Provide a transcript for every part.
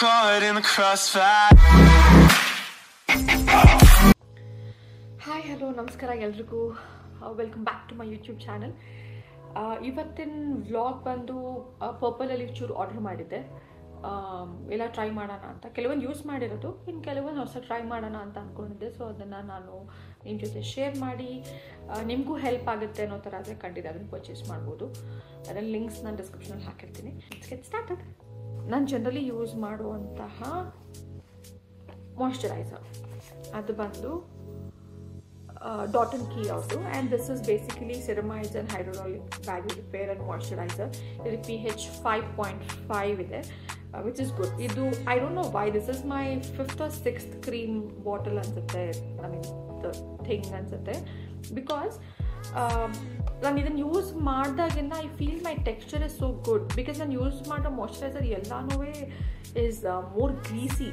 caught in the crossfire. Hi hello ನಮಸ್ಕಾರ ಎಲ್ರಿಗೂ welcome back to my YouTube channel. ಇವತ್ತಿನ vlog ಬಂದು ಪರ್ಪಲಲ್ಲಿ ಚೂರು ಆರ್ಡರ್ ಮಾಡಿದ್ದೆ. ಎಲ್ಲ ಟ್ರೈ ಮಾಡೋಣ ಅಂತ, ಕೆಲವೊಂದು ಯೂಸ್ ಮಾಡಿರೋದು, ಇನ್ನು ಕೆಲವೊಂದು ಹೊಸ ಟ್ರೈ ಮಾಡೋಣ ಅಂತ ಅಂದ್ಕೊಂಡಿದ್ದೆ. ಸೊ ಅದನ್ನು ನಾನು ನಿಮ್ಮ ಜೊತೆ ಶೇರ್ ಮಾಡಿ ನಿಮಗೂ ಹೆಲ್ಪ್ ಆಗುತ್ತೆ ಅನ್ನೋ ಥರ ಆದರೆ ಖಂಡಿತ ಅದನ್ನು ಪರ್ಚೇಸ್ ಮಾಡ್ಬೋದು. ಅದರ ಲಿಂಕ್ಸ್ ನಾನು ಡಿಸ್ಕ್ರಿಪ್ಷನಲ್ಲಿ ಹಾಕಿರ್ತೀನಿ. Get started. ನಾನು ಜನರಲಿ ಯೂಸ್ ಮಾಡುವಂತಹ ಮಾಯ್ಶ್ಚರೈಸರ್ ಅದು ಬಂದು Dot & Key ಅವ್ರದ್ದು, and this is basically ceramides and hyaluronic value repair and moisturizer. ಇದು pH 5.5 ಇದೆ, which is good. ಇದು I don't know why this is my 5th or 6th cream bottle ಅನ್ಸುತ್ತೆ, I mean the thing ಅನ್ಸುತ್ತೆ, because ನಾನು ಇದನ್ನು use ಮಾಡಿದಾಗಿಂದ I feel my texture is so good. Because ನಾನು use ಮಾಡೋ moisturiser ಎಲ್ಲನೂ is more greasy.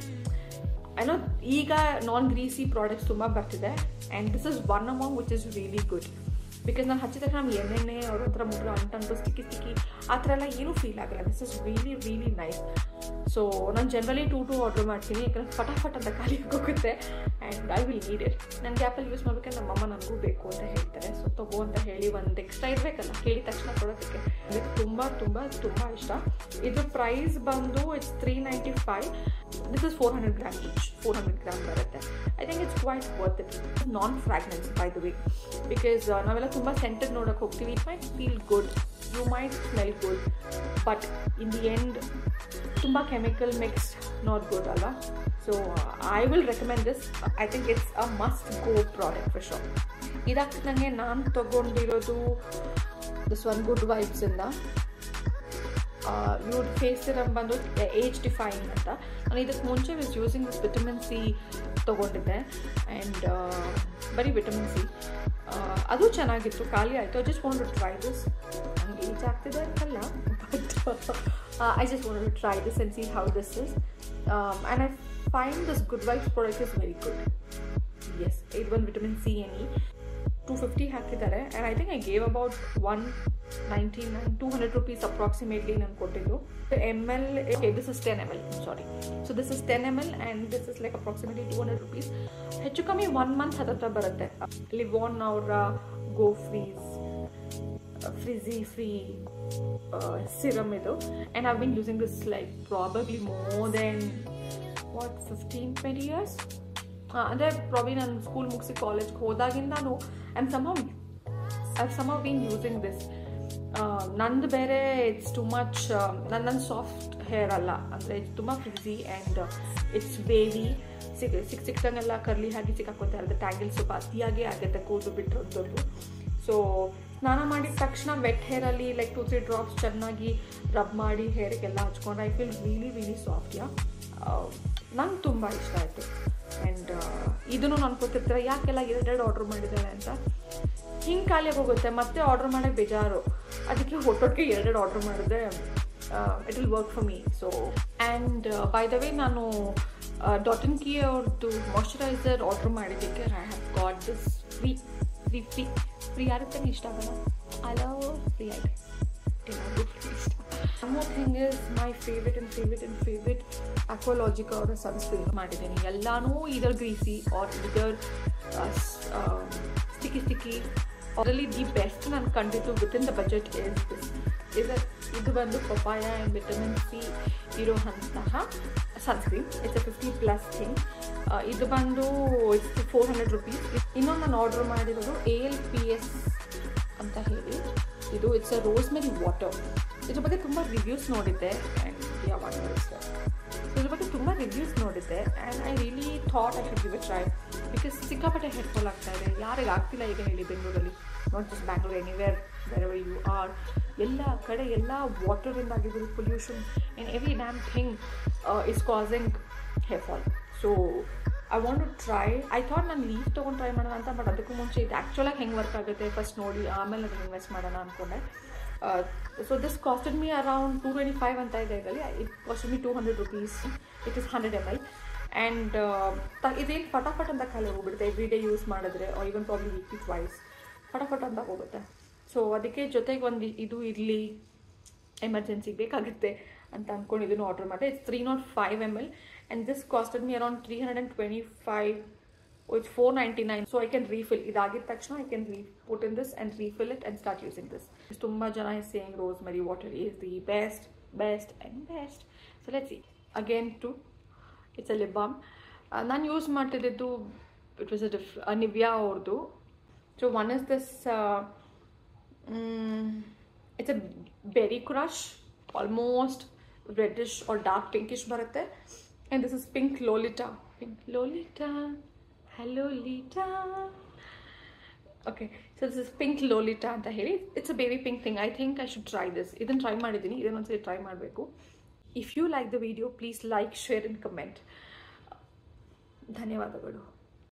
I know ಈಗ non greasy products ತುಂಬ ಬರ್ತಿದೆ, and this is one among which is really good. Because ನಾನು ಹಚ್ಚಿದ ತಕ್ಷಣ ನಮ್ಗೆ ಎಣ್ಣೆ ಅವ್ರ ಹತ್ರ ಮುಗ್ಳು ಅಂಟು ಸ್ಟಿಕ್ಕಿ ಆ ಥರ ಎಲ್ಲ ಏನೂ ಫೀಲ್ ಆಗಲ್ಲ. This is really nice. So ನಾನು ಜನರಲಿ 2 ಆರ್ಡರ್ ಮಾಡ್ತೀನಿ, ಯಾಕಂದರೆ ಫಟಾಫಟ್ ಅಂತ ಖಾಲಿ ಹೋಗುತ್ತೆ, and I will need it. ನನಗೆ ಆ್ಯಪಲ್ ಯೂಸ್ ಮಾಡ್ಬೇಕಾದ್ರೆ ನಮ್ಮ ಅಮ್ಮ ನನಗೂ ಬೇಕು ಅಂತ ಹೇಳ್ತಾರೆ. ಸೊ ತಗೋ ಅಂತ ಹೇಳಿ ಒಂದು ಎಕ್ಸ್ಟ್ರಾ ಇರಬೇಕಲ್ಲ, ಕೇಳಿದ ತಕ್ಷಣ ಕೊಡೋದಕ್ಕೆ. ಇದಕ್ಕೆ ತುಂಬ ತುಂಬ ತುಂಬ ಇಷ್ಟ. ಇದು ಪ್ರೈಸ್ ಬಂದು it's 395. This is 400 grams each. 400 grams ಬರುತ್ತೆ. I think it's quite worth it. Non-fragrance by the way, because ನಾವೆಲ್ಲ ತುಂಬ ಸೆಂಟೆಡ್ ನೋಡೋಕೆ ಹೋಗ್ತೀವಿ. It might feel good, you might smell good, but in the end ತುಂಬ chemical mixed, not good ಅಲ್ವಾ. So I will recommend this. I think it's a must go product for sure. ಇದಕ್ಕೆ ನನಗೆ ನಾನು ತಗೊಂಡಿರೋದು this one Good Vibes ಇಂದ ಇವ್ರ face serum ಬಂದು age define ಅಂತ. ನಾನು ಇದಕ್ಕೆ ಮುಂಚೆ was using this vitamin C ತೊಗೊಂಡಿದ್ದೆ, ಆ್ಯಂಡ್ ಬರೀ ವಿಟಮಿನ್ ಸಿ ಅದು ಚೆನ್ನಾಗಿತ್ತು, ಖಾಲಿ ಆಯಿತು. I just want to try this. ನನಗೆ ಏಜ್ ಆಗ್ತಿದೆ ಅಂತಲ್ಲ, but I just want to try this and see how this is. And I find this Good Vibes product is very good. Yes, ಇದು ಒಂದು vitamin C any 250 ಹಾಕಿದ್ದಾರೆ, and I think I gave about 199 200 rupees approximately ನಾನು ಕೊಟ್ಟಿದ್ದು. ml, okay, this is 10 ml, sorry. So this is 10 ml and this is like approximately 200 rupees. ಹೆಚ್ಚು ಕಮ್ಮಿ 1 month ಹತ್ರ ಬರುತ್ತೆ. ಲಿವಾನ್ ಅವರ ಗೋ ಫ್ರೀಜಿ ಫ್ರೀ ಸಿರಮ್ ಇದು, and I've been using this like probably more than 15-20 years. ಅಂದರೆ probably ನಾನು ಸ್ಕೂಲ್ ಮುಗಿಸಿ ಕಾಲೇಜ್ಗೆ ಹೋದಾಗಿಂದಾನು I've somehow been using this. ನಂದು ಬೇರೆ ಇಟ್ಸ್ ಟು ಮಚ್, ನನ್ನ ಸಾಫ್ಟ್ ಹೇರ್ ಅಲ್ಲ, ಅಂದರೆ ತುಂಬ ಫ್ರಿಝಿ ಆ್ಯಂಡ್ ಇಟ್ಸ್ ವೇವಿ. ಸಿಕ್ತಂಗೆಲ್ಲ ಕರ್ಲಿ ಹಾಕಿ ಸಿಕ್ಕಾಕೋತಾ ಇರುತ್ತೆ, ಟ್ಯಾಂಗಲ್ ಸ್ವಲ್ಪ ಅತಿಯಾಗೇ ಆಗುತ್ತೆ ಕೂದಲು ಬಿಟ್ಟಿರೋದು. ಸೊ ಸ್ನಾನ ಮಾಡಿದ ತಕ್ಷಣ ವೆಟ್ ಹೇರಲ್ಲಿ ಲೈಕ್ 2-3 ಡ್ರಾಪ್ಸ್ ಚೆನ್ನಾಗಿ ರಬ್ ಮಾಡಿ ಹೇರಿಗೆಲ್ಲ ಹಚ್ಕೊಂಡ್ರೆ ಐ ಫೀಲ್ ರಿಯಲಿ ಸಾಫ್ಟ್. ನಂಗೆ ತುಂಬ ಇಷ್ಟ ಆಯಿತು. ಆ್ಯಂಡ್ ಇದನ್ನು ನಾನು ಕೊಟ್ಟಿರ್ತಾರೆ ಯಾಕೆಲ್ಲ 2 ಆರ್ಡ್ರ್ ಮಾಡಿದ್ದಾರೆ ಅಂತ. ಹಿಂಗೆ ಖಾಲಿಯಾಗಿ ಹೋಗುತ್ತೆ, ಮತ್ತೆ ಆರ್ಡ್ರ್ ಮಾಡೋಕ್ಕೆ ಬೇಜಾರು. ಅದಕ್ಕೆ ಒಟ್ಟೊಟ್ಟಿಗೆ 2 ಆರ್ಡ್ರ್ ಮಾಡಿದ್ರೆ it will work for me. So and by the way ನಾನು Dot & Key ಅವ್ರದ್ದು ಮಾಯ್ಶ್ಚರೈಸರ್ ಆರ್ಡ್ರ್ ಮಾಡಿದ್ದಕ್ಕೆ I have got this free ಆಗುತ್ತೆ. ಇಷ್ಟ ಆಗಲ್ಲ, ಐ ಲವ್ ಫ್ರೀ ಆಗಿದೆ. One more thing is my favorite Aqualogica ಅವರ ಸನ್ಸ್ಕ್ರೀನ್ ಮಾಡಿದ್ದೀನಿ. ಎಲ್ಲಾನು either greasy or either sticky. ಅದರಲ್ಲಿ ದಿ ಬೆಸ್ಟ್ ನಾನು ಕಂಡಿದ್ದು ವಿತಿನ್ ದ ಬಜೆಟ್ ಇದು ಬಂದು ಪಪಾಯ ಆ್ಯಂಡ್ ವಿಟಮಿನ್ ಸಿ ಇರೋಂತಹ ಸನ್ಸ್ಕ್ರೀನ್. It's a 50+ thing. ಇದು ಬಂದು ಇಟ್ಸ್ 400 rupees. ಇನ್ನೊಂದು ನಾನು ಆರ್ಡರ್ ಮಾಡಿರೋದು ALPS ಅಂತ ಹೇಳಿ, ಇದು ಇಟ್ಸ್ ಅ ರೋಸ್ಮೆರಿ ವಾಟರ್. ಇದ್ರ ಬಗ್ಗೆ ತುಂಬ ರಿವ್ಯೂಸ್ ನೋಡಿದ್ದೆ, ಆ್ಯಂಡ್ ಇದ್ರ ಬಗ್ಗೆ ತುಂಬ ರಿವ್ಯೂಸ್ ನೋಡಿದ್ದೆ, and I really thought I should give a try. Because ಸಿಕ್ಕಾಪಟ್ಟೆ ಹೆಡ್ಫಾಲ್ ಆಗ್ತಾ ಇದೆ, ಯಾರಿಗೆ ಆಗ್ತಿಲ್ಲ ಈಗ ಹೇಳಿ ಬೆಂಗಳೂರಲ್ಲಿ, not just Bangalore, anywhere wherever you are. ಎಲ್ಲ ಕಡೆ ಎಲ್ಲ ವಾಟರಿಂದ ಆಗಿರ್ಬೋದು, pollution and every damn thing is causing hairfall. So I want to try. I thought ನಾನು ಲೀವ್ ತೊಗೊಂಡು ಟ್ರೈ ಮಾಡೋಣ ಅಂತ, ಬಟ್ ಅದಕ್ಕೂ ಮುಂಚೆ ಇದು ಆ್ಯಕ್ಚುಲಾಗಿ ಹೆಂಗೆ ವರ್ಕ್ ಆಗುತ್ತೆ ಫಸ್ಟ್ ನೋಡಿ ಆಮೇಲೆ ಅದನ್ನು ಇನ್ವೆಸ್ಟ್ ಮಾಡೋಣ ಅಂದ್ಕೊಂಡೆ. So this costed me around 225 ಅಂತ ಇದೆ ಇದರಲ್ಲಿ. It costed me 200 rupees. It is 100 ml. And ಇದೇನು ಫಟಾಫಟ್ ಅಂತ ಖಾಲಿ ಹೋಗ್ಬಿಡುತ್ತೆ ಎವ್ರಿ ಡೇ ಯೂಸ್ ಮಾಡಿದ್ರೆ, ಈವನ್ ಪ್ರಾಬ್ಲಿ ವೀಕ್ಲಿ ಟ್ವೈಸ್ ಫಟಾಫಟ್ ಅಂತ ಹೋಗುತ್ತೆ. ಸೊ ಅದಕ್ಕೆ ಜೊತೆಗೆ ಒಂದು ಇದು ಇರಲಿ, ಎಮರ್ಜೆನ್ಸಿಗೆ ಬೇಕಾಗುತ್ತೆ ಅಂತ ಅಂದ್ಕೊಂಡು ಇದನ್ನು ಆರ್ಡರ್ ಮಾಡಿದೆ. It's 305 ml and this costed me around 325, it's 499. So I can refill. Idagid takshana I can put in this and refill it and start using this. Tumba jana is saying rosemary water is the best and best. So let's see. Again it's a lip balm. Nan use martididdu, it was a Nivea ordu. So one is this it's a berry crush, almost reddish or dark pinkish barutte, and this is pink Lolita. Hello Lita. Okay, so this is pink Lolita anta heli. It's a baby pink thing. I think I should try this. Idan try madidini, idan once try madbeku. If you like the video, please like, share and comment. ಧನ್ಯವಾದಗಳು.